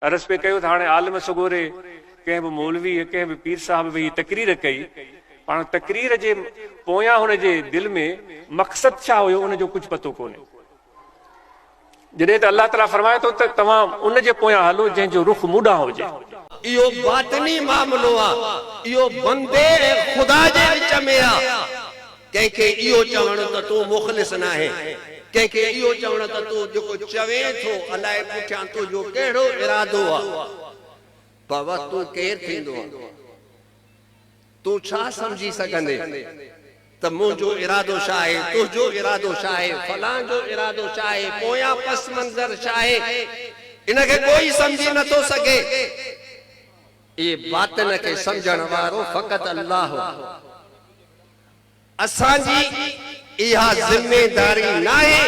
अर्ज़ पे कयो त हाणे आलिम सगोरे कंहिं बि मौलवी कंहिं बि पीर साहिब वेही तकरीर कई, पाण तकरीर जे पोयां हुनजे दिलि में मक़सद छा हुयो उनजो कुझु पतो कोन्हे। जॾहिं त अल्लाह ताला फरमाए थो त तव्हां उनजे पोयां हलो जंहिंजो रुख मुॾां हुजे। इहो बातिनी मामलो आहे, इहो बंदे ख़ुदा जे विच में आहे। कंहिंखे इहो चवण त तूं मुख़लिस न आहे, कंहिंखे इहो चवण त तूं जेको चवे थो अलाए पुठियां तुंहिंजो कहिड़ो इरादो आहे। बाबा तूं केरु थींदो आहे? तूं छा सम्झी सघंदे त मुंहिंजो इरादो छा आहे, तुंहिंजो इरादो छा आहे, फलां जो इरादो छा आहे, पोयां पस मंज़र छा आहे, इनखे कोई सम्झी नथो सघे। ये बातिन खे सम्झण वारो फ़क़त अल्लाह। असांजी इहा ज़िमेदारी नाहे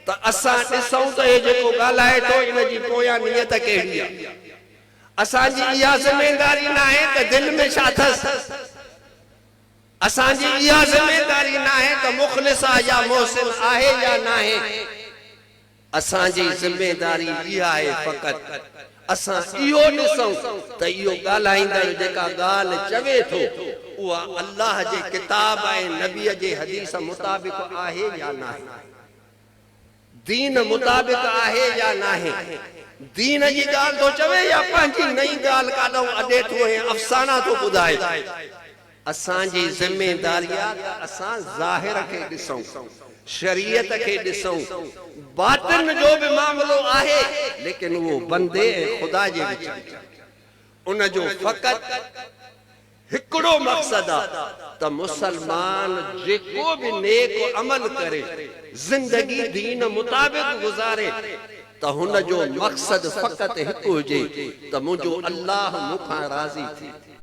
त असां ॾिसूं त हे जेको ॻाल्हाए थो इनजी पोयां नियत कहिड़ी आहे। असांजी इहा ज़िमेदारी नाहे त दिलि में छा अथसि। असांजी इहा ज़िमेदारी नाहे त मुख़लिस आहे या मोहसिन आहे या नाहे। असांजी ज़िमेदारी इहा आहे फ़क़त असां इहो ॾिसूं त इहो ॻाल्हाईंदड़ जेका ॻाल्हि चवे थो उहा अल्लाह जे किताब ऐं नबीअ जे हदीस मुताबिक़ आहे या नाहे, दीन मुताबिक़ आहे या नाहे। दीन जी ॻाल्हि थो चवे या पंहिंजी नई ॻाल्हि काॾो अॾे थो ऐं अफ़साना थो ॿुधाए। असांजी ज़िमेदारी आहे त असां ज़ाहिर खे ॾिसूं, शरीयत खे ॾिसूं। बातिन जो बि मामलो आहे लेकिन उहो बंदे ऐं ख़ुदा जे विच में। उनजो फ़क़त हिकिड़ो मक़सद आहे त मुसलमान जेको बि नेक अमल करे, ज़िंदगी दीन मुताबिक़ गुज़ारे, त हुनजो मक़सद फ़क़त हिकु हुजे त मुंहिंजो अल्लाह मूंखां राज़ी थी।